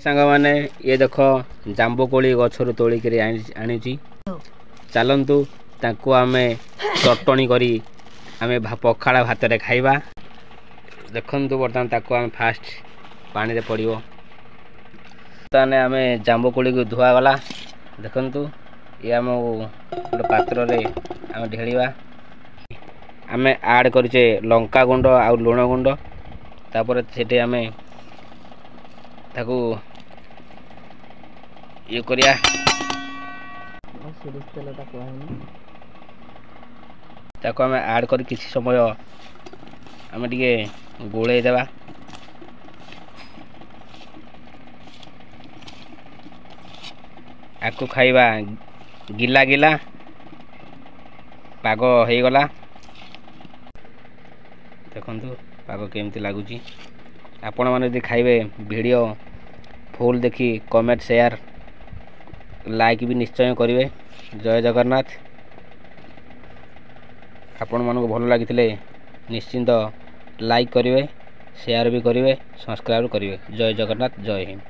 सांग माने ये देख जांबुकोली गछरु तोलिक आनी चलतु ताकू आमे चटणी करी आमे पखाड़ा भात रे खाइबा। देखंतु बर्तमान ताकू आमे फास्ट पानी रे पड़िबो ताने आमे जांबुकोली को धुआ गला। देखंतु ये आम गोटे पात्र रे आमे ढेलिबा। आमे ऐड करचे लंका गुंड आ लुण गुंड तापर सेटे आमे ताकू ये करिया ताको आमे ऐड कर किसी समय आमे टिके गोले देबा। आकु खाइबा गिला गिला पाग हो गला। देखंतु पाग केमती लागुची। आपण माने यदि खाइबे वीडियो फुल देखी कमेंट शेयर लाइक भी निश्चय करेंगे। जय जगन्नाथ। आपण मानक भल लगी निश्चिंत लाइक करेंगे शेयर भी करेंगे सब्सक्राइब करेंगे। जय जगन्नाथ जय हिंद।